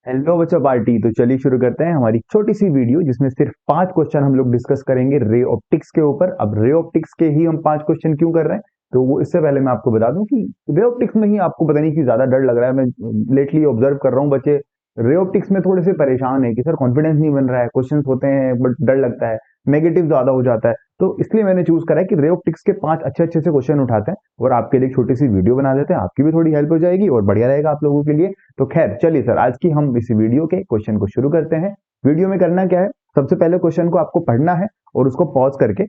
Hello बच्चों party. तो चलिए शुरू करते हैं हमारी छोटी सी वीडियो जिसमें सिर्फ 5 क्वेश्चन हम लोग डिस्कस करेंगे रे ऑप्टिक्स के ऊपर। अब रे ऑप्टिक्स के ही हम 5 क्वेश्चन क्यों कर रहे हैं, तो वो इससे पहले मैं आपको बता दूं कि रे ऑप्टिक्स में ही आपको पता नहीं क्यों ज्यादा डर लग रहा है। मैं लेटली ऑब्जर्व कर रहा हूँ बच्चे रे ऑप्टिक्स में थोड़े से परेशान है कि सर कॉन्फिडेंस नहीं बन रहा है, क्वेश्चन होते हैं बट डर लगता है, नेगेटिव ज्यादा हो जाता है। तो इसलिए मैंने चूज करा है कि रे ऑप्टिक्स के 5 अच्छे अच्छे से क्वेश्चन उठाते हैं और आपके लिए एक छोटी सी वीडियो बना देते हैं। आपकी भी थोड़ी हेल्प हो जाएगी और बढ़िया रहेगा आप लोगों के लिए। तो खैर चलिए सर, आज की हम इस वीडियो के क्वेश्चन को शुरू करते हैं। वीडियो में करना क्या है, सबसे पहले क्वेश्चन को आपको पढ़ना है और उसको पॉज करके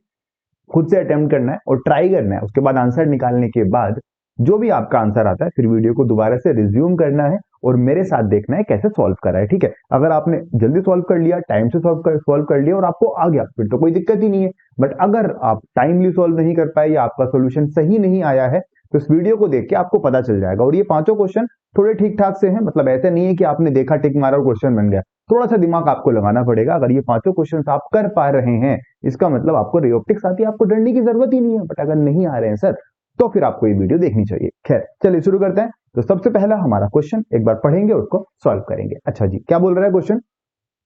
खुद से अटेम्प्ट करना है और ट्राई करना है। उसके बाद आंसर निकालने के बाद जो भी आपका आंसर आता है फिर वीडियो को दोबारा से रिज्यूम करना है और मेरे साथ देखना है कैसे सॉल्व करा है। ठीक है, अगर आपने जल्दी सॉल्व कर लिया, टाइम से सॉल्व कर लिया और आपको आ गया फिर तो कोई दिक्कत ही नहीं है। बट अगर आप टाइमली सॉल्व नहीं कर पाए या आपका सोल्यूशन सही नहीं आया है तो इस वीडियो को देख के आपको पता चल जाएगा। और ये 5 क्वेश्चन थोड़े ठीक ठाक से हैं, मतलब ऐसे नहीं है कि आपने देखा टिक मारा और क्वेश्चन बन गया। थोड़ा सा दिमाग आपको लगाना पड़ेगा। अगर ये 5 क्वेश्चन आप कर पा रहे हैं इसका मतलब आपको रे ऑप्टिक्स आती है, आपको डरने की जरूरत ही नहीं है। बट अगर नहीं आ रहे हैं सर तो फिर आपको ये वीडियो देखनी चाहिए। खैर चलिए शुरू करते हैं। तो सबसे पहला हमारा क्वेश्चन एक बार पढ़ेंगे उसको सॉल्व करेंगे। अच्छा जी, क्या बोल रहा है क्वेश्चन?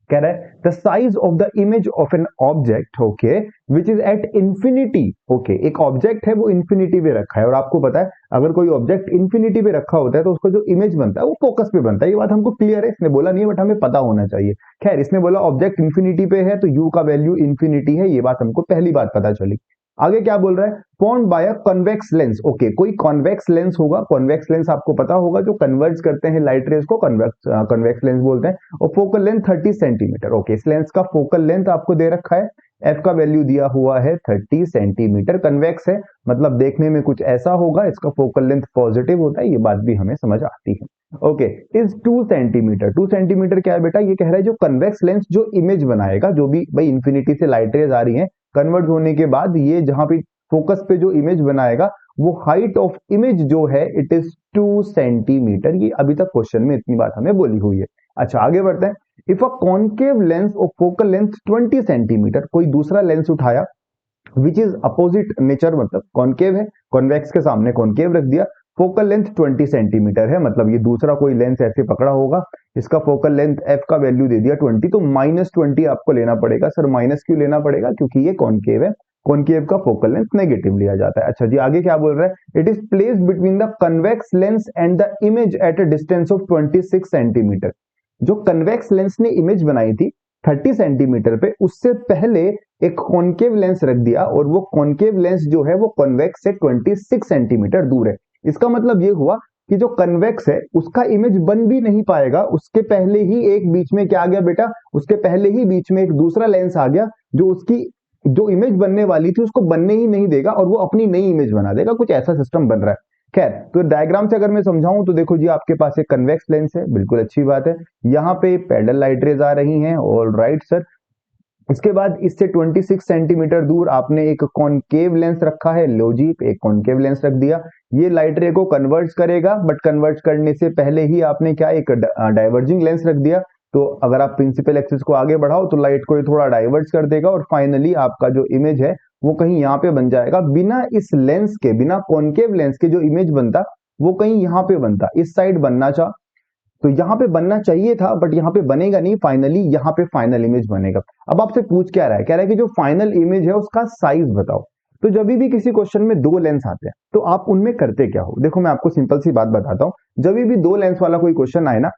कह रहा है the size of the image of an object okay which is at infinity. Okay, एक ऑब्जेक्ट है वो इंफिनिटी पे रखा है और आपको पता है अगर कोई ऑब्जेक्ट इंफिनिटी पे रखा होता है तो उसका जो इमेज बनता है वो फोकस पे बनता है। ये बात हमको क्लियर है, इसने बोला नहीं है बट हमें पता होना चाहिए। खैर इसने बोला ऑब्जेक्ट इंफिनिटी पे है तो यू का वैल्यू इंफिनिटी है, ये बात हमको पहली बात पता चली। आगे क्या बोल रहा है? Formed by a convex lens. Okay, कोई कॉन्वेक्स लेंस होगा। कॉन्वेक्स लेंस आपको पता होगा जो कन्वर्ज करते हैं लाइट रेज को कॉन्वेक्स लेंस बोलते हैं। और फोकल लेंथ 30 सेंटीमीटर। ओके, इस लेंस का फोकल लेंथ आपको दे रखा है, एफ का वैल्यू दिया हुआ है 30 सेंटीमीटर। कन्वेक्स है मतलब देखने में कुछ ऐसा होगा, इसका फोकल लेंथ पॉजिटिव होता है, ये बात भी हमें समझ आती है। Okay, is 2 centimetre. 2 सेंटीमीटर क्या है बेटा? ये कह रहा है जो कन्वेक्स लेंस जो इमेज बनाएगा, जो भी भाई इंफिनिटी से लाइट रेज आ रही है कन्वर्ट होने के बाद ये जहां पे फोकस पे जो इमेज बनाएगा वो हाइट ऑफ इमेज जो है इट इज 2 सेंटीमीटर। ये अभी तक क्वेश्चन में इतनी बात हमें बोली हुई है। अच्छा आगे बढ़ते हैं। If a concave lens of focal length 20 centimetre, कोई दूसरा लेंस उठाया विच इज अपोजिट नेचर, मतलब कॉन्केव है, कॉन्वेक्स के सामने कॉन्केव रख दिया, फोकल लेंथ 20 सेंटीमीटर है, मतलब ये दूसरा कोई लेंस ऐसे पकड़ा होगा, इसका फोकल लेंथ एफ का वैल्यू दे दिया 20, तो -20 आपको लेना पड़ेगा। सर माइनस क्यों लेना पड़ेगा? क्योंकि ये कॉन्केव है, कॉन्केव का फोकल लेंथ नेगेटिव लिया जाता है। अच्छा जी, आगे क्या बोल रहा है? It is placed between the convex lens and the image at a distance of 26 centimetre. जो कन्वेक्स लेंस ने इमेज बनाई थी 30 सेंटीमीटर पे, उससे पहले एक कॉन्केव लेंस रख दिया और वो कॉन्केव लेंस जो है वो कन्वेक्स से 26 सेंटीमीटर दूर है। इसका मतलब ये हुआ कि जो कन्वेक्स है उसका इमेज बन भी नहीं पाएगा, उसके पहले ही एक बीच में क्या आ गया बेटा? उसके पहले ही बीच में एक दूसरा लेंस आ गया जो उसकी जो इमेज बनने वाली थी उसको बनने ही नहीं देगा और वो अपनी नई इमेज बना देगा। कुछ ऐसा सिस्टम बन रहा है। खैर, तो डायग्राम से अगर मैं समझाऊं तो देखो जी, आपके पास एक कन्वेक्स लेंस है, बिल्कुल अच्छी बात है। यहाँ पे पैरेलल लाइट रेज आ रही हैं, ऑल राइट सर। इसके बाद इससे 26 सेंटीमीटर दूर आपने एक कॉनकेव लेंस रखा है। लो जी, एक कॉनकेव लेंस रख दिया, ये लाइट रे को कन्वर्ट करेगा, बट कन्वर्ट करने से पहले ही आपने क्या एक डाइवर्जिंग लेंस रख दिया। तो अगर आप प्रिंसिपल एक्सिस को आगे बढ़ाओ तो लाइट को ये थोड़ा डाइवर्ट कर देगा और फाइनली आपका जो इमेज है वो कहीं यहाँ पे बन जाएगा। बिना इस लेंस के, बिना कॉनकेव लेंस के जो इमेज बनता वो कहीं यहाँ पे बनता, इस साइड बनना चाह तो यहाँ पे बनना चाहिए था बट यहाँ पे बनेगा नहीं, फाइनली यहाँ पे फाइनल इमेज बनेगा। अब आपसे पूछ क्या रहा है? कह रहा है कि जो फाइनल इमेज है उसका साइज बताओ। तो जब भी किसी क्वेश्चन में दो लेंस आते हैं तो आप उनमें करते क्या हो? देखो मैं आपको सिंपल सी बात बताता हूँ। जब भी दो लेंस वाला कोई क्वेश्चन आए ना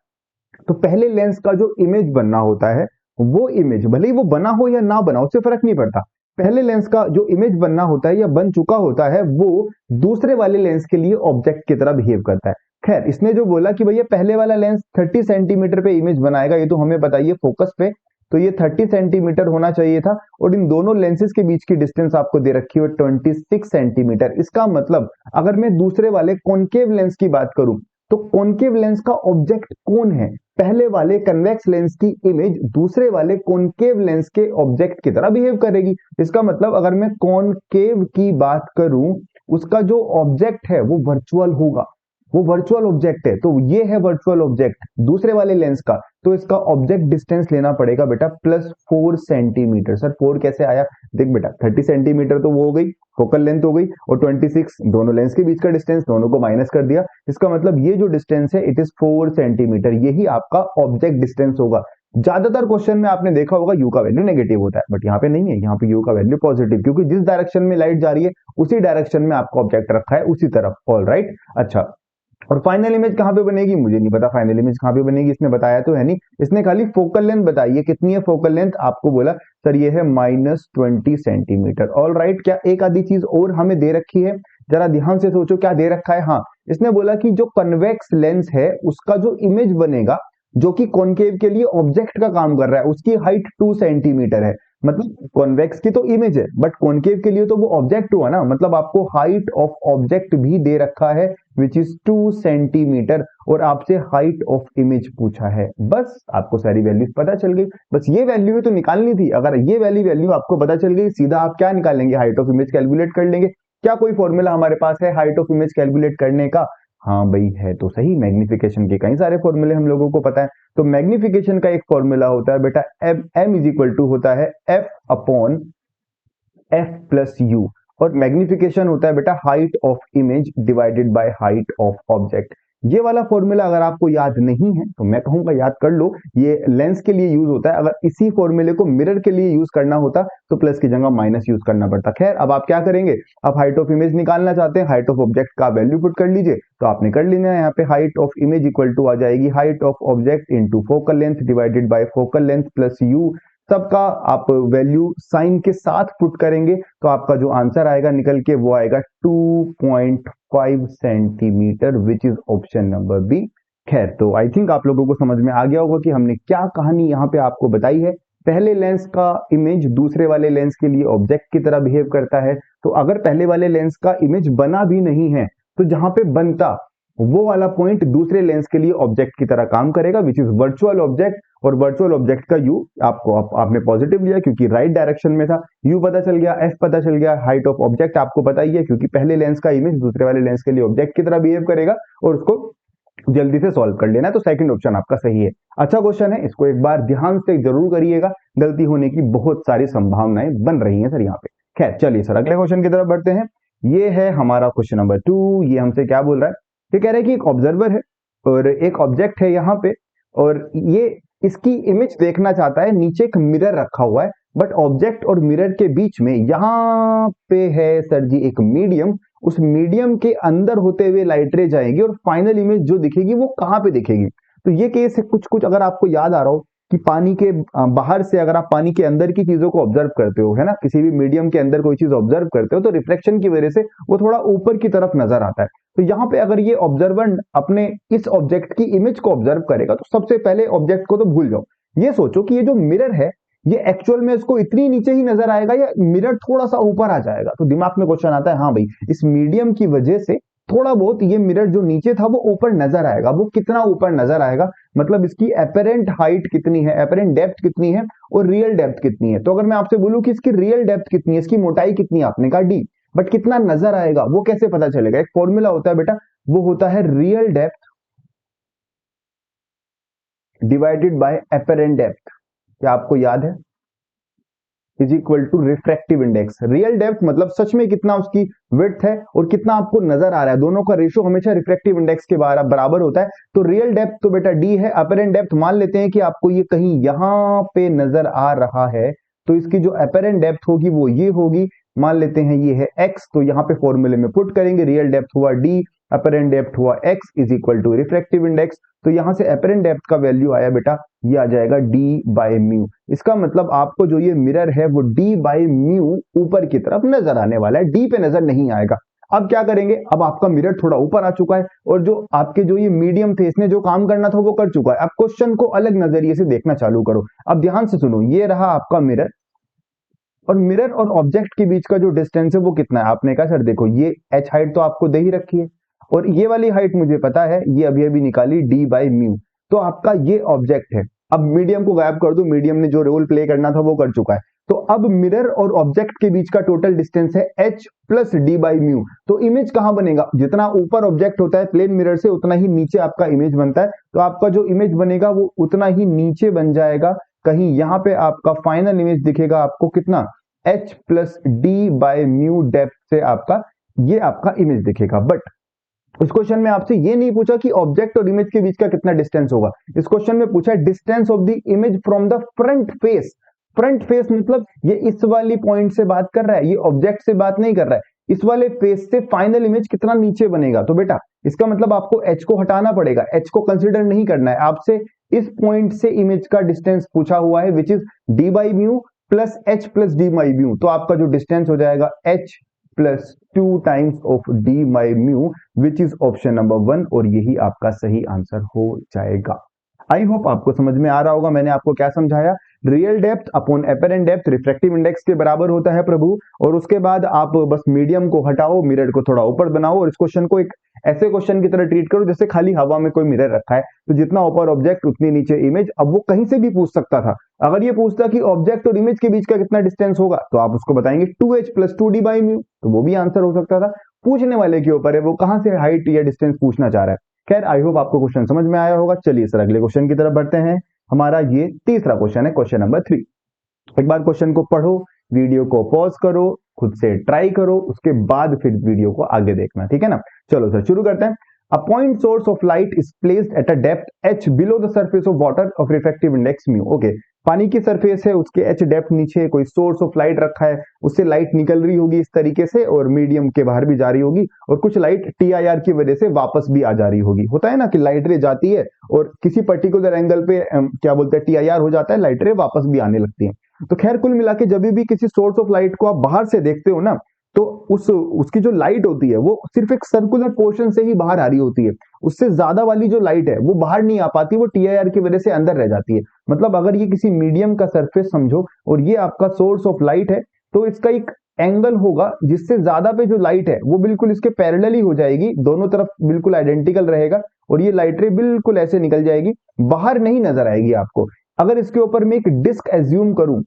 तो पहले लेंस का जो इमेज बनना होता है वो इमेज भले ही वो बना हो या ना बना उससे फर्क नहीं पड़ता। पहले लेंस का जो इमेज बनना होता है या बन चुका होता है वो दूसरे वाले लेंस के लिए ऑब्जेक्ट की तरह बिहेव करता है। खैर, इसने जो बोला कि भैया पहले वाला लेंस 30 सेंटीमीटर पे इमेज बनाएगा, ये तो हमें बताइए फोकस पे, तो ये 30 सेंटीमीटर होना चाहिए था और इन दोनों लेंसेज के बीच की डिस्टेंस आपको दे रखी है 26 सेंटीमीटर। इसका मतलब अगर मैं दूसरे वाले कॉनकेव लेंस की बात करूं तो कॉनकेव लेंस का ऑब्जेक्ट कौन है? पहले वाले कन्वेक्स लेंस की इमेज दूसरे वाले कॉनकेव लेंस के ऑब्जेक्ट की तरह बिहेव करेगी। इसका मतलब अगर मैं कॉनकेव की बात करूं उसका जो ऑब्जेक्ट है वो वर्चुअल होगा। वो वर्चुअल ऑब्जेक्ट है, तो ये है वर्चुअल ऑब्जेक्ट दूसरे वाले लेंस का, तो इसका ऑब्जेक्ट डिस्टेंस लेना पड़ेगा बेटा +4 सेंटीमीटर। सर 4 कैसे आया? देख बेटा 30 सेंटीमीटर तो वो हो गई फोकल लेंथ हो गई, और 26 दोनों लेंस के बीच का डिस्टेंस, दोनों को माइनस कर दिया, इसका मतलब ये जो डिस्टेंस है इट इज 4 सेंटीमीटर, यही आपका ऑब्जेक्ट डिस्टेंस होगा। ज्यादातर क्वेश्चन में आपने देखा होगा यू का वैल्यू नेगेटिव होता है, बट यहाँ पे नहीं है, यहाँ पे यू का वैल्यू पॉजिटिव, क्योंकि जिस डायरेक्शन में लाइट जा रही है उसी डायरेक्शन में आपका ऑब्जेक्ट रखा है उसी तरफ। ऑल राइट, अच्छा, और फाइनल इमेज कहां पे बनेगी? मुझे नहीं पता फाइनल इमेज कहां पे बनेगी, इसने बताया तो है नहीं, इसने खाली फोकल लेंथ बताई है। कितनी है फोकल लेंथ? आपको बोला सर ये है -20 सेंटीमीटर। ऑल राइट, क्या एक आधी चीज और हमें दे रखी है? जरा ध्यान से सोचो क्या दे रखा है। हाँ, इसने बोला कि जो कन्वेक्स लेंस है उसका जो इमेज बनेगा, जो कि कॉनकेव के लिए ऑब्जेक्ट का काम कर रहा है, उसकी हाइट 2 सेंटीमीटर है। मतलब कॉन्वेक्स की तो इमेज है, बट कॉनकेव के लिए तो वो ऑब्जेक्ट हुआ ना, मतलब आपको हाइट ऑफ ऑब्जेक्ट भी दे रखा है विच इज 2 सेंटीमीटर, और आपसे हाइट ऑफ इमेज पूछा है। बस आपको सारी वैल्यूज पता चल गई, बस ये वैल्यू ही तो निकालनी थी। अगर ये वैल्यू आपको पता चल गई, सीधा आप क्या निकालेंगे? हाइट ऑफ इमेज कैलकुलेट कर लेंगे। क्या कोई फॉर्मूला हमारे पास है हाइट ऑफ इमेज कैलकुलेट करने का? हाँ भाई है तो सही, मैग्निफिकेशन के कई सारे फॉर्मूले हम लोगों को पता है। तो मैग्निफिकेशन का एक फॉर्मूला होता है बेटा m इज इक्वल टू होता है f upon f plus u, और मैग्निफिकेशन होता है बेटा height of image divided by height of object. ये वाला फॉर्मूला अगर आपको याद नहीं है तो मैं कहूंगा याद कर लो, ये लेंस के लिए यूज होता है। अगर इसी फॉर्मूले को मिरर के लिए यूज करना होता तो प्लस की जगह माइनस यूज करना पड़ता। खैर, अब आप क्या करेंगे? आप हाइट ऑफ इमेज निकालना चाहते हैं, हाइट ऑफ ऑब्जेक्ट का वैल्यू पुट कर लीजिए, तो आपने कर लेना है। यहाँ पे height of image equal to आ जाएगी height of object into focal length divided by focal length plus u. सबका आप वैल्यू साइन के साथ पुट करेंगे तो आपका जो आंसर आएगा निकल के वो आएगा 2.5 centimetre, which is option number B. खैर, तो आई थिंक आप लोगों को समझ में आ गया होगा कि हमने क्या कहानी यहाँ पे आपको बताई है। पहले लेंस का इमेज दूसरे वाले लेंस के लिए ऑब्जेक्ट की तरह बिहेव करता है, तो अगर पहले वाले लेंस का इमेज बना भी नहीं है तो जहां पे बनता वो वाला पॉइंट दूसरे लेंस के लिए ऑब्जेक्ट की तरह काम करेगा, विच इज वर्चुअल ऑब्जेक्ट। और वर्चुअल ऑब्जेक्ट का यू आपने पॉजिटिव लिया क्योंकि राइट डायरेक्शन में था, यू पता चल गया, एफ पता चल गया, हाइट ऑफ ऑब्जेक्ट आपको पता ही है क्योंकि पहले लेंस का इमेज दूसरे वाले लेंस के लिए ऑब्जेक्ट की तरह बिहेव करेगा, और उसको जल्दी से सॉल्व कर लेना है। तो सेकंड ऑप्शन आपका सही है। अच्छा क्वेश्चन है, इसको एक बार ध्यान से जरूर करिएगा, गलती होने की बहुत सारी संभावनाएं बन रही हैं सर यहाँ पे। खैर चलिए सर अगले क्वेश्चन की तरफ बढ़ते हैं। ये है हमारा क्वेश्चन नंबर 2। ये हमसे क्या बोल रहा है? ये कह रहा है कि एक ऑब्जर्वर है और एक ऑब्जेक्ट है यहाँ पे, और ये इसकी इमेज देखना चाहता है। नीचे एक मिरर रखा हुआ है, बट ऑब्जेक्ट और मिरर के बीच में यहाँ पे है सर जी एक मीडियम। उस मीडियम के अंदर होते हुए लाइट रे जाएगी और फाइनल इमेज जो दिखेगी वो कहाँ पे दिखेगी? तो ये केस है कुछ अगर आपको याद आ रहा हो कि पानी के बाहर से अगर आप पानी के अंदर की चीजों को ऑब्जर्व करते हो, है ना, किसी भी मीडियम के अंदर कोई चीज ऑब्जर्व करते हो तो रिफ्लेक्शन की वजह से वो थोड़ा ऊपर की तरफ नजर आता है। तो यहाँ पे अगर ये ऑब्जर्वर अपने इस ऑब्जेक्ट की इमेज को ऑब्जर्व करेगा तो सबसे पहले ऑब्जेक्ट को तो भूल जाओ, ये सोचो कि ये जो मिरर है ये एक्चुअल में इसको इतनी नीचे ही नजर आएगा या मिरर थोड़ा सा ऊपर आ जाएगा। तो दिमाग में क्वेश्चन आता है, हाँ भाई इस मीडियम की वजह से थोड़ा बहुत ये मिरर जो नीचे था वो ऊपर नजर आएगा। वो कितना ऊपर नजर आएगा? मतलब इसकी एपरेंट हाइट कितनी है, एपरेंट डेप्थ कितनी है और रियल डेप्थ कितनी है। तो अगर मैं आपसे बोलूं कि इसकी रियल डेप्थ कितनी है, इसकी मोटाई कितनी है, आपने कहा डी, बट कितना नजर आएगा वो कैसे पता चलेगा? एक फॉर्मूला होता है बेटा, वो होता है real depth divided by apparent depth. क्या आपको याद है? Is equal to refractive index. Real depth मतलब सच में कितना उसकी विड्थ है और कितना आपको नजर आ रहा है, दोनों का रेशियो हमेशा रिफ्रैक्टिव इंडेक्स के बराबर होता है। तो रियल डेप्थ तो बेटा डी है। अपेरेंट डेप्थ मान लेते हैं कि आपको ये कहीं यहां पे नजर आ रहा है, तो इसकी जो अपेरेंट डेप्थ होगी वो ये होगी, मान लेते हैं ये है x। तो यहाँ पे फॉर्मूले में पुट करेंगे, रियल डेप्थ हुआ d, अपेरेंट डेप्थ हुआ x is equal to refractive index. तो यहां से अपेरेंट डेप्थ का वैल्यू आया बेटा, ये आ जाएगा d बाय म्यू। इसका मतलब आपको जो ये मिरर है वो d बाय म्यू ऊपर की तरफ नजर आने वाला है, d पे नजर नहीं आएगा। अब क्या करेंगे? अब आपका मिरर थोड़ा ऊपर आ चुका है और जो आपके जो ये मीडियम थे इसने जो काम करना था वो कर चुका है। अब क्वेश्चन को अलग नजरिए से देखना चालू करो। अब ध्यान से सुनो, ये रहा आपका मिरर, और मिरर और ऑब्जेक्ट के बीच का जो डिस्टेंस है वो कितना है? आपने कहा सर देखो ये h हाइट तो आपको दे ही रखी है और ये वाली हाइट मुझे पता है, ये अभी अभी निकाली d बाई म्यू। तो आपका ये ऑब्जेक्ट है। अब मीडियम को गायब कर दो, मीडियम ने जो रोल प्ले करना था वो कर चुका है। तो अब मिरर और ऑब्जेक्ट के बीच का टोटल डिस्टेंस है h plus D by mu. तो इमेज कहां बनेगा, जितना ऊपर ऑब्जेक्ट होता है प्लेन मिरर से उतना ही नीचे आपका इमेज बनता है, तो आपका जो इमेज बनेगा वो उतना ही नीचे बन जाएगा। कहीं यहां पे आपका फाइनल इमेज दिखेगा आपको कितना, h plus D by mu depth से आपका ये आपका इमेज दिखेगा। बट इस क्वेश्चन में आपसे ये नहीं पूछा कि ऑब्जेक्ट और इमेज के बीच का कितना डिस्टेंस होगा, इस क्वेश्चन में पूछा distance of the image from the front face. Front face मतलब ये इस वाली पॉइंट से बात कर रहा है, ये ऑब्जेक्ट से बात नहीं कर रहा है, इस वाले फेस से फाइनल इमेज कितना नीचे बनेगा। तो बेटा इसका मतलब आपको h को हटाना पड़ेगा, h को कंसिडर नहीं करना है, आपसे इस पॉइंट से इमेज का डिस्टेंस पूछा हुआ है which is D by mu plus h plus D by mu. तो आपका जो डिस्टेंस हो जाएगा h plus 2 times of D by mu which is option number 1, और यही आपका सही आंसर हो जाएगा। आई होप आपको समझ में आ रहा होगा मैंने आपको क्या समझाया। Real depth upon apparent depth refractive index के बराबर होता है प्रभु, और उसके बाद आप बस मीडियम को हटाओ, मिरर को थोड़ा ऊपर बनाओ, और इस क्वेश्चन को एक ऐसे क्वेश्चन की तरह ट्रीट करो जैसे खाली हवा में कोई मिरर रखा है, तो जितना ऊपर ऑब्जेक्ट उतनी नीचे इमेज। अब वो कहीं से भी पूछ सकता था, अगर ये पूछता कि ऑब्जेक्ट और इमेज के बीच का कितना डिस्टेंस होगा, तो आप उसको बताएंगे 2h plus 2d by mu, तो वो भी आंसर हो सकता था। पूछने वाले के ऊपर है वो कहां से हाइट या डिस्टेंस पूछना चाह रहा है। खैर आई होप आपको क्वेश्चन समझ में आया होगा। चलिए सर अगले क्वेश्चन की तरफ बढ़ते हैं। हमारा ये तीसरा क्वेश्चन है, क्वेश्चन नंबर 3। एक बार क्वेश्चन को पढ़ो, वीडियो को पॉज करो, खुद से ट्राई करो, उसके बाद फिर वीडियो को आगे देखना, ठीक है ना। चलो सर शुरू करते हैं। A point source of light is placed at a depth h below the surface of water of refractive index mu. Okay, पानी की सरफेस है, उसके h डेप्थ नीचे कोई सोर्स ऑफ लाइट रखा है, उससे लाइट निकल रही होगी इस तरीके से और मीडियम के बाहर भी जा रही होगी, और कुछ लाइट TIR की वजह से वापस भी आ जा रही होगी। होता है ना कि लाइट रे जाती है और किसी पर्टिकुलर एंगल पे क्या बोलते हैं TIR हो जाता है, लाइट रे वापस भी आने लगती है। तो खैर कुल मिला के जब भी किसी सोर्स ऑफ लाइट को आप बाहर से देखते हो ना, तो उसकी जो लाइट होती है वो सिर्फ एक सर्कुलर पोर्शन से ही बाहर आ रही होती है, उससे ज्यादा वाली जो लाइट है वो बाहर नहीं आ पाती, वो TIR की वजह से अंदर रह जाती है। मतलब अगर ये किसी मीडियम का सरफेस समझो और ये आपका सोर्स ऑफ लाइट है, तो इसका एक एंगल होगा जिससे ज्यादा पे जो लाइट है वो बिल्कुल इसके पैरेलल ही हो जाएगी, दोनों तरफ बिल्कुल आइडेंटिकल रहेगा, और ये लाइट रे बिल्कुल ऐसे निकल जाएगी, बाहर नहीं नजर आएगी आपको। अगर इसके ऊपर मैं एक डिस्क एज्यूम करूं,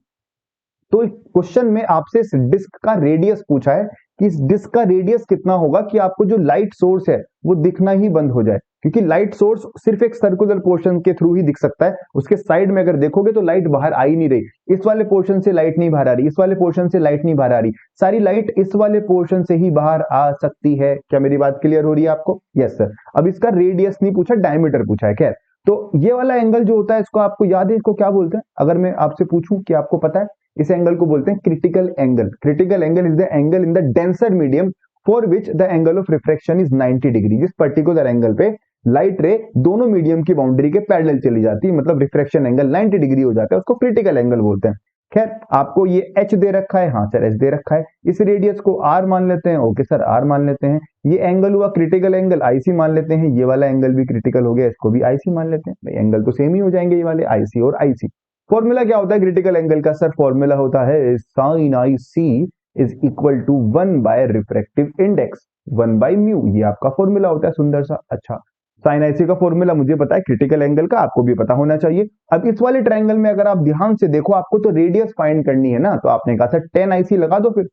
तो क्वेश्चन में आपसे इस डिस्क का रेडियस पूछा है कि इस डिस्क का रेडियस कितना होगा कि आपको जो लाइट सोर्स है वो दिखना ही बंद हो जाए, क्योंकि लाइट सोर्स सिर्फ एक सर्कुलर पोर्शन के थ्रू ही दिख सकता है। उसके साइड में अगर देखोगे तो लाइट बाहर आ ही नहीं रही, इस वाले पोर्शन से लाइट नहीं बाहर आ रही, इस वाले पोर्शन से लाइट नहीं बाहर आ रही, सारी लाइट इस वाले पोर्शन से ही बाहर आ सकती है। क्या मेरी बात क्लियर हो रही है आपको? Yes sir. अब इसका रेडियस नहीं पूछा, डायमीटर पूछा है। खैर तो ये वाला एंगल जो होता है इसको आपको याद है, इसको क्या बोलते हैं? अगर मैं आपसे पूछूं कि आपको पता है, इस एंगल को बोलते हैं critical angle. Critical angle is the angle in the denser medium for which the angle of refraction is 90 degree. जिस पर्टिकुलर एंगल पे लाइट रे दोनों मीडियम की बाउंड्री के पैरेलल चली जाती है, मतलब रिफ्रैक्शन एंगल 90 डिग्री हो जाता है, उसको क्रिटिकल एंगल बोलते हैं। खैर आपको ये h दे रखा है, हाँ सर h दे रखा है, इस रेडियस को r मान लेते हैं। ओके सर r मान लेते हैं। ये एंगल हुआ क्रिटिकल एंगल, IC मान लेते हैं। ये वाला एंगल भी क्रिटिकल हो गया, इसको भी IC मान लेते हैं। भाई एंगल तो सेम ही हो जाएंगे ये वाले, IC और IC। फॉर्मूला क्या होता है क्रिटिकल एंगल का? सर फॉर्मूला होता है sine IC is equal to 1 by refractive index 1 by mu. ये आपका फॉर्मूला होता है सुंदर सा। अच्छा, साइन IC का फॉर्मूला मुझे पता है, क्रिटिकल एंगल का आपको भी पता होना चाहिए। अब इस वाले ट्रायंगल में अगर आप ध्यान से देखो, आपको तो रेडियस फाइंड करनी है ना, तो आपने कहा सर 10 IC लगा दो फिर।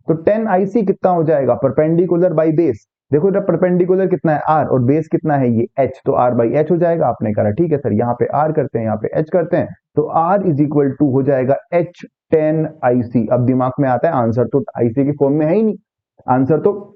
तो 10 IC कितना हो जाएगा? Perpendicular by base. देखो जब परपेंडिकुलर कितना है r और बेस कितना है ये h, तो r बाई h हो जाएगा। आपने कहा ठीक है सर, यहाँ पे r करते हैं, यहाँ पे h करते हैं, तो r इज इक्वल टू हो जाएगा h 10 IC। अब दिमाग में आता है आंसर तो IC की फॉर्म में है ही नहीं, आंसर तो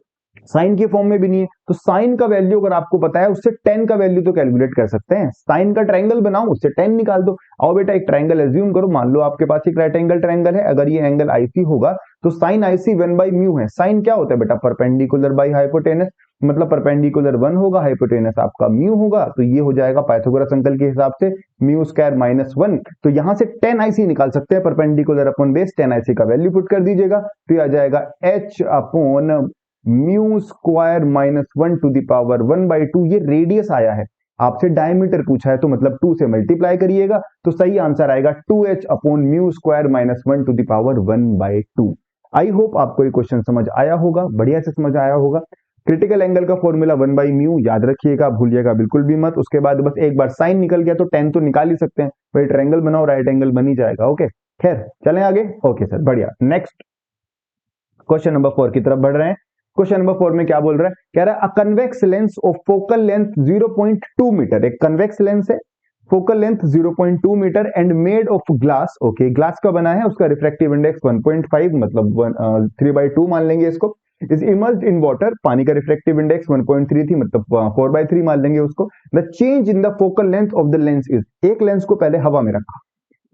साइन के फॉर्म में भी नहीं है। तो साइन का वैल्यू अगर आपको पता है, उससे 10 का वैल्यू तो कैलकुलेट कर सकते हैं। साइन का ट्रायंगल बनाओ, उससे 10 निकाल दो। आओ बेटा एक ट्रायंगल एज्यूम करो, मान लो आपके पास एक राइट एंगल ट्रायंगल है, अगर ये एंगल IC होगा तो साइन IC 1 बाई म्यू है। साइन क्या होता है बेटा? परपेंडिकुलर बाई हाइपोटेनस, मतलब परपेंडिकुलर 1 होगा, हाइपोटेनस आपका म्यू होगा, तो ये हो जाएगा पाइथागोरस अंकल के हिसाब से म्यू स्क्वायर माइनस 1। तो यहां से 10 IC निकाल सकते हैं, परपेंडिकुलर अपॉन बेस 10 IC का वैल्यू पुट कर दीजिएगा, तो ये आ जाएगा h upon mu square minus 1 to the power 1 by 2। ये रेडियस आया है, आपसे डायमीटर पूछा है, तो मतलब 2 से मल्टीप्लाई करिएगा तो सही आंसर आएगा 2h upon mu square minus 1 to the power 1 by 2। I hope आपको ये क्वेश्चन समझ आया होगा, बढ़िया से समझ आया होगा। क्रिटिकल एंगल का फॉर्मूला 1 बाई म्यू याद रखिएगा, भूलिएगा बिल्कुल भी मत। उसके बाद बस एक बार साइन निकल गया तो 10 तो निकाल ही सकते हैं, भाई ट्रायंगल बनाओ राइट एंगल बन ही जाएगा। ओके खैर चलें आगे। ओके सर, बढ़िया। नेक्स्ट क्वेश्चन नंबर 4 की तरफ बढ़ रहे हैं। क्वेश्चन नंबर 4 में क्या बोल रहा है, कह रहा है a convex lens of focal length 0.2 metre, एक कन्वेक्स लेंस है, focal length 0.2 metre and made of glass. Okay, glass का बना है, उसका रिफ्रैक्टिव इंडेक्स 1.5 मतलब 3/2 मान लेंगे इसको। इज इमर्ज्ड इन वाटर, पानी का रिफ्रैक्टिव इंडेक्स 1.3 थी मतलब 4/3 मान लेंगे उसको। The change in the focal length of the lens is, एक लेंस को पहले हवा में रखा,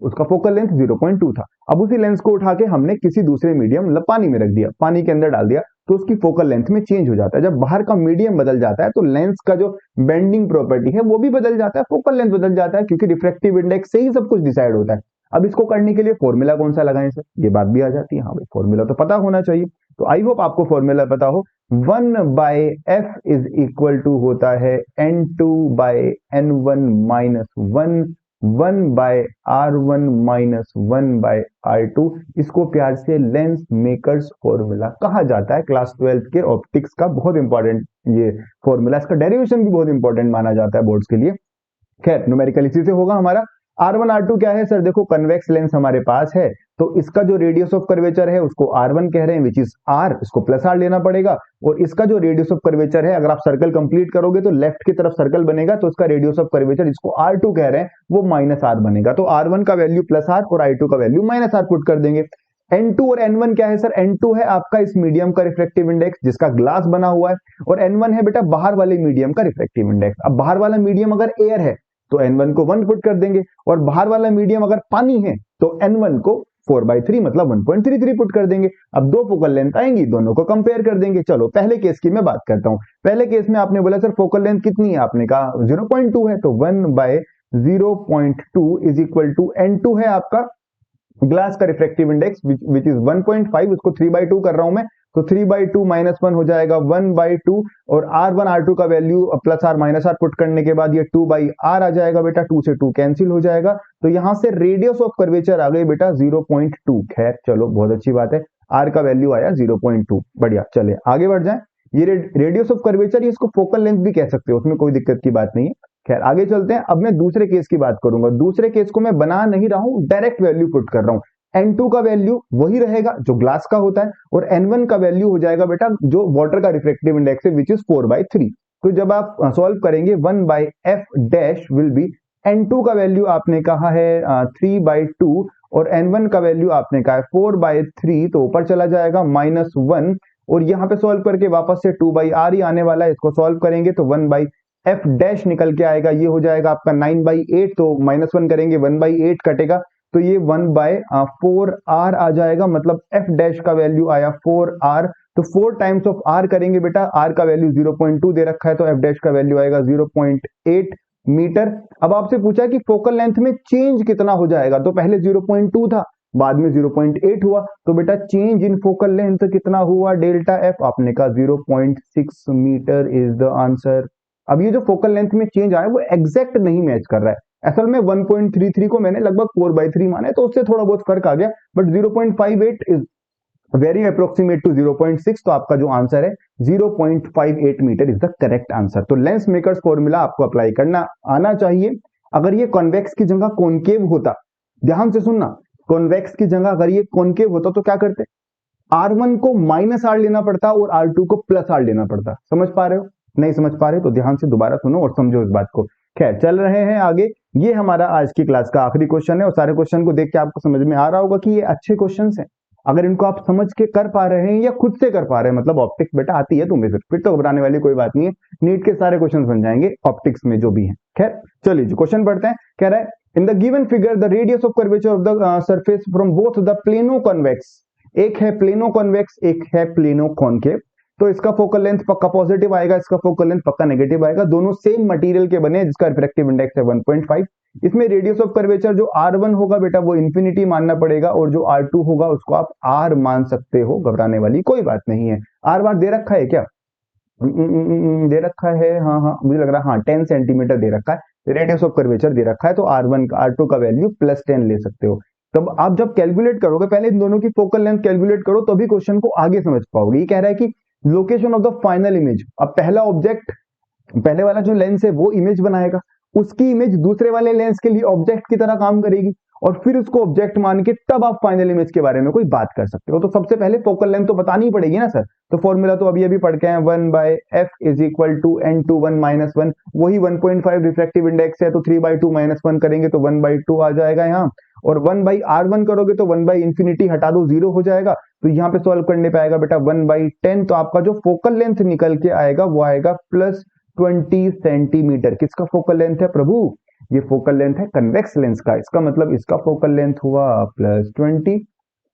उसका फोकल लेंथ 0.2 था। अब उसी लेंस को उठा के हमने किसी दूसरे मीडियम मतलब पानी में रख दिया, पानी के अंदर डाल दिया, तो उसकी फोकल लेंथ में चेंज हो जाता है। जब बाहर का मीडियम बदल जाता है तो लेंस का जो बेंडिंग प्रॉपर्टी है वो भी बदल जाता है, फोकल लेंथ बदल जाता है, क्योंकि रिफ्रैक्टिव इंडेक्स से ही सब कुछ डिसाइड होता है। अब इसको करने के लिए फॉर्मूला कौन सा लगाएं सर, ये बात भी आ जाती है। हाँ भाई, फॉर्मूला तो पता होना चाहिए, तो आई होप आपको फॉर्मूला पता हो। 1/f इज इक्वल टू होता है n2/n1 minus 1/r1 minus 1/r2। इसको प्यार से लेंस मेकर्स फॉर्मूला कहा जाता है। क्लास 12 के ऑप्टिक्स का बहुत इंपॉर्टेंट ये फॉर्मूला, इसका डेरिवेशन भी बहुत इंपॉर्टेंट माना जाता है बोर्ड्स के लिए। खैर न्यूमेरिकल इसी से होगा हमारा। R1 R2 क्या है सर, देखो कन्वेक्स लेंस हमारे पास है, तो इसका जो रेडियस ऑफ कर्वेचर है उसको R1 कह रहे हैं, विच इज R, इसको प्लस R लेना पड़ेगा। और इसका जो रेडियस ऑफ कर्वेचर है, अगर आप सर्कल कंप्लीट करोगे तो लेफ्ट की तरफ सर्कल बनेगा, तो इसका रेडियस ऑफ कर्वेचर इसको R2 कह रहे हैं, वो माइनस R बनेगा। तो R1 का वैल्यू प्लस R और I2 का वैल्यू माइनस R पुट कर देंगे। N2 और N1 क्या है सर, N2 है आपका इस मीडियम का रिफ्रैक्टिव इंडेक्स जिसका ग्लास बना हुआ है, और N1 है बेटा बाहर वाले मीडियम का रिफ्रैक्टिव इंडेक्स। अब बाहर वाला मीडियम अगर एयर है तो N1 को 1 पुट कर देंगे, और बाहर वाला मीडियम अगर पानी है तो N1 को 4/3 मतलब 1.33 पुट कर देंगे। अब दो फोकल लेंथ आएंगी, दोनों को कंपेयर कर देंगे। चलो पहले केस की मैं बात करता हूं। पहले केस में आपने बोला सर फोकल लेंथ कितनी है, आपने कहा 0.2 है, तो 1/0.2 इज इक्वल टू N2 है आपका ग्लास का रिफ्रैक्टिव इंडेक्स विच इज 1.5, उसको 3/2 कर रहा हूं मैं, तो 3/2 माइनस 1 हो जाएगा 1/2, और R1 R2 का value plus R minus R put करने के बाद ये 2/R आ जाएगा बेटा, 2 से 2 कैंसिल हो जाएगा, तो यहां से रेडियस ऑफ कर्वेचर आ गई बेटा 0.2। खैर चलो बहुत अच्छी बात है, R का वैल्यू आया 0.2। बढ़िया, चले आगे बढ़ जाए। ये रेडियस ऑफ कर्वेचर, इसको फोकल लेंथ भी कह सकते हो, उसमें कोई दिक्कत की बात नहीं है। खैर आगे चलते हैं। अब मैं दूसरे केस की बात करूंगा। दूसरे केस को मैं बना नहीं रहा हूं, डायरेक्ट वैल्यू पुट कर रहा हूं। N2 का वैल्यू वही रहेगा जो ग्लास का होता है, और N1 का वैल्यू हो जाएगा बेटा जो वाटर का रिफ्रैक्टिव इंडेक्स है विच इज 4/3। तो जब आप सॉल्व करेंगे 1/f dash will be, N2 का वैल्यू आपने कहा है 3/2 और N1 का वैल्यू आपने कहा है 4/3, तो ऊपर चला जाएगा -1, और यहां पे सॉल्व करके वापस से 2/r ही आने वाला है। इसको सॉल्व करेंगे तो 1/f डैश निकल के आएगा, ये हो जाएगा आपका 9/8, तो -1 करेंगे 1/8 कटेगा, तो ये 1/4r आ जाएगा, मतलब f डैश का वैल्यू आया 4r। तो 4 टाइम्स ऑफ r करेंगे बेटा, r का वैल्यू 0.2 दे रखा है, तो f डैश का वैल्यू आएगा 0.8 मीटर। अब आपसे पूछा कि फोकल लेंथ में चेंज कितना हो जाएगा, तो पहले 0.2 था, बाद में 0.8 हुआ, तो बेटा चेंज इन फोकल लेंथ कितना हुआ, डेल्टा f, आपने कहा 0.6 मीटर इज द आंसर। अब ये जो फोकल लेंथ में चेंज आया वो एग्जैक्ट नहीं मैच कर रहा है, असल में 1.33 को मैंने लगभग 4/3 माना है, तो उससे थोड़ा बहुत फर्क आ गया, but 0.58 is very approximate to 0.6, तो आपका जो आंसर है 0.58 metre is the correct answer. तो लेंस मेकर्स फॉर्मूला आपको अप्लाई करना आना चाहिए। अगर ये कॉन्वेक्स की जगह कॉनकेव होता, ध्यान से सुनना, कॉन्वेक्स की जगह अगर ये कॉनकेव होता तो क्या करते, R1 को -R लेना पड़ता और R2 को +R लेना पड़ता। समझ पा रहे हो, नहीं समझ पा रहे तो ध्यान से दोबारा सुनो और समझो इस बात को। खैर चल रहे हैं आगे। ये हमारा आज की क्लास का आखिरी क्वेश्चन है, और सारे क्वेश्चन को देख के आपको समझ में आ रहा होगा कि ये अच्छे क्वेश्चंस हैं। अगर इनको आप समझ के कर पा रहे हैं या खुद से कर पा रहे हैं, मतलब ऑप्टिक्स बेटा आती है तुम्हें, फिर तो घबराने वाली कोई बात नहीं है, नीट के सारे क्वेश्चन बन जाएंगे ऑप्टिक्स में जो भी है। खैर चलिए जो क्वेश्चन पढ़ते हैं, कह रहा है in the given figure the radius of curvature of the surface from both the plano convex, एक है प्लेनो कॉन्वेक्स, एक है प्लेनो कॉनकेव, तो इसका फोकल लेंथ पक्का पॉजिटिव आएगा, इसका फोकल लेंथ पक्का नेगेटिव आएगा, दोनों सेम मटेरियल के बने जिसका रिफ्रैक्टिव इंडेक्स है 1.5। इसमें रेडियस ऑफ कर्वेचर जो R1 होगा बेटा वो इंफिनिटी मानना पड़ेगा, और जो R2 होगा उसको आप R मान सकते हो, घबराने वाली कोई बात नहीं है। R बार दे रखा है क्या, दे रखा है, हाँ हाँ मुझे लग रहा है, हाँ 10 सेंटीमीटर दे रखा है, रेडियस ऑफ कर्वेचर दे रखा है, तो R1 का R2 का वैल्यू +10 ले सकते हो। तब आप जब कैलकुलेट करोगे पहले इन दोनों की फोकल लेंथ कैलकुलेट करो, तभी क्वेश्चन को आगे समझ पाओगे। ये कह रहा है कि location of the final image, अब पहला ऑब्जेक्ट, पहले वाला जो लेंस है वो इमेज बनाएगा, उसकी इमेज दूसरे वाले लेंस के लिए ऑब्जेक्ट की तरह काम करेगी, और फिर उसको ऑब्जेक्ट मान के तब आप फाइनल इमेज के बारे में कोई बात कर सकते हो। तो सबसे पहले फोकल लेंथ तो बतानी ही पड़ेगी ना सर। तो फॉर्मूला तो अभी अभी पढ़ के आए, 1/f is equal to n/1 - 1, वही 1.5 रिफ्रैक्टिव इंडेक्स है, तो 3/2 - 1 करेंगे तो 1/2 आ जाएगा यहाँ, और 1/r1 करोगे तो 1/∞ हटा दो 0 हो जाएगा। तो यहाँ पे सॉल्व करने पे आएगा बेटा 1/10, तो आपका जो फोकल लेंथ निकल के आएगा वो आएगा +20 सेंटीमीटर। किसका फोकल लेंथ है प्रभु? ये फोकल लेंथ है कन्वेक्स लेंस का। इसका मतलब इसका फोकल लेंथ हुआ +20,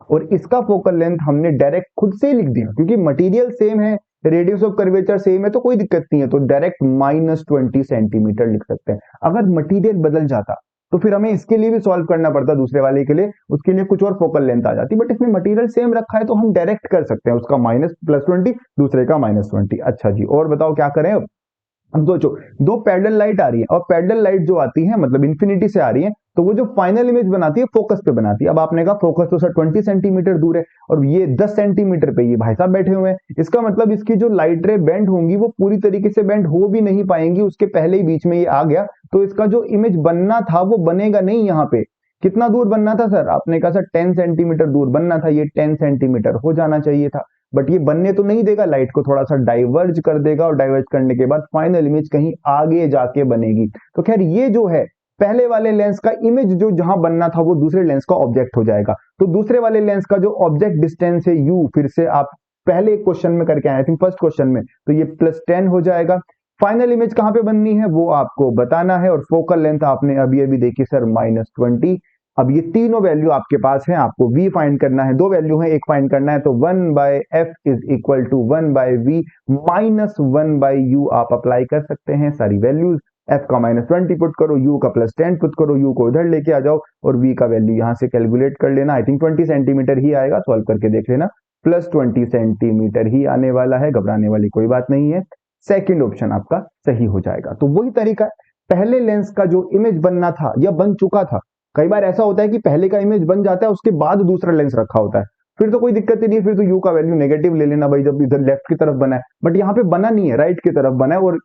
और इसका फोकल लेंथ हमने डायरेक्ट खुद से ही लिख दिया, क्योंकि मटेरियल सेम है, रेडियस ऑफ कर्वेचर सेम है, तो कोई दिक्कत नहीं है, तो डायरेक्ट -20 सेंटीमीटर लिख सकते हैं। अगर मटेरियल बदल जाता तो फिर हमें इसके लिए भी सॉल्व करना पड़ता, दूसरे वाले के लिए, उसके लिए कुछ और फोकल लेंथ आ जाती, बट इसमें मटेरियल सेम रखा है तो हम डायरेक्ट कर सकते हैं, उसका +20 दूसरे का -20। अच्छा जी, और बताओ क्या करें अब सोचो, दो पैरेलल लाइट आ रही है, और पैरेलल लाइट जो आती है मतलब इन्फिनिटी से आ रही है, तो वो जो फाइनल इमेज बनाती है फोकस पे बनाती है। अब आपने कहा फोकस तो सर 20 सेंटीमीटर दूर है, और ये 10 सेंटीमीटर पे ये भाई साहब बैठे हुए हैं, इसका मतलब इसकी जो लाइट रे बेंड होंगी वो पूरी तरीके से बेंड हो भी नहीं पाएंगी, उसके पहले ही बीच में ये आ गया, तो इसका जो इमेज बनना था वो बनेगा नहीं। यहाँ पे कितना दूर बनना था सर? आपने कहा सर 10 सेंटीमीटर दूर बनना था, ये 10 सेंटीमीटर हो जाना चाहिए था, बट ये बनने तो नहीं देगा, लाइट को थोड़ा सा डाइवर्ज कर देगा, और डाइवर्ज करने के बाद फाइनल इमेज कहीं आगे जाके बनेगी। तो खैर ये जो है पहले वाले लेंस का इमेज जो जहां बनना था वो दूसरे लेंस का ऑब्जेक्ट हो जाएगा। तो दूसरे वाले लेंस का जो ऑब्जेक्ट डिस्टेंस है u, फिर से आप पहले क्वेश्चन में करके आए, आई थिंक फर्स्ट क्वेश्चन में, तो ये +10 हो जाएगा। फाइनल इमेज कहां पे बननी है वो आपको बताना है, और फोकल लेंथ आपने अभी अभी देखी सर -20। अब ये तीनों वैल्यू आपके पास है, आपको v फाइंड करना है, दो वैल्यू है, एक फाइंड करना है, तो 1/f is equal to 1/v - 1/u आप अप्लाई कर सकते हैं सारी वैल्यूज। f का -20 पुट करो, u का +10 पुट करो, u को इधर लेके आ जाओ, और v का वैल्यू यहां से कैलकुलेट कर लेना। आई थिंक 20 सेंटीमीटर ही आएगा, सॉल्व करके देख लेना, +20 सेंटीमीटर ही आने वाला है, घबराने वाली कोई बात नहीं है। सेकेंड ऑप्शन आपका सही हो जाएगा। तो वही तरीका है, पहले लेंस का जो इमेज बनना था या बन चुका था, कई बार ऐसा होता है कि पहले का इमेज बन जाता है, उसके बाद दूसरा लेंस रखा होता है, फिर तो कोई दिक्कत ही नहीं है, फिर तो u का वैल्यू नेगेटिव ले लेना भाई, जब इधर लेफ्ट की तरफ बना है, बट यहाँ पे बना नहीं है, राइट की तरफ बना है। और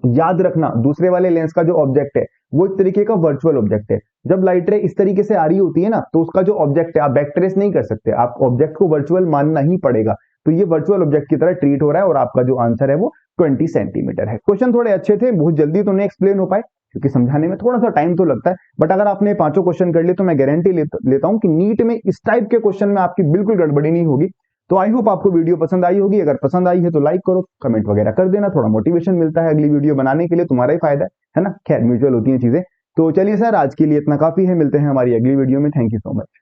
याद रखना, दूसरे वाले लेंस का जो ऑब्जेक्ट है वो एक तरीके का वर्चुअल ऑब्जेक्ट है। जब लाइट रे इस तरीके से आ रही होती है ना, तो उसका जो ऑब्जेक्ट है आप बैक ट्रेस नहीं कर सकते, आप ऑब्जेक्ट को वर्चुअल मानना ही पड़ेगा। तो ये वर्चुअल ऑब्जेक्ट की तरह ट्रीट हो रहा है, और आपका जो आंसर है वो 20 सेंटीमीटर है। क्वेश्चन थोड़े अच्छे थे, बहुत जल्दी तो नहीं एक्सप्लेन हो पाए, क्योंकि समझाने में थोड़ा सा टाइम तो लगता है, बट अगर आपने पांचों क्वेश्चन कर लिए तो मैं गारंटी लेता हूं कि नीट में इस टाइप के क्वेश्चन में आपकी बिल्कुल गड़बड़ी नहीं होगी। तो आई होप आपको वीडियो पसंद आई होगी, अगर पसंद आई है तो लाइक करो, कमेंट वगैरह कर देना, थोड़ा मोटिवेशन मिलता है अगली वीडियो बनाने के लिए, तुम्हारा ही फायदा है ना। खैर म्यूचुअल होती हैं चीजें। तो चलिए सर, आज के लिए इतना काफी है, मिलते हैं हमारी अगली वीडियो में। Thank you so much.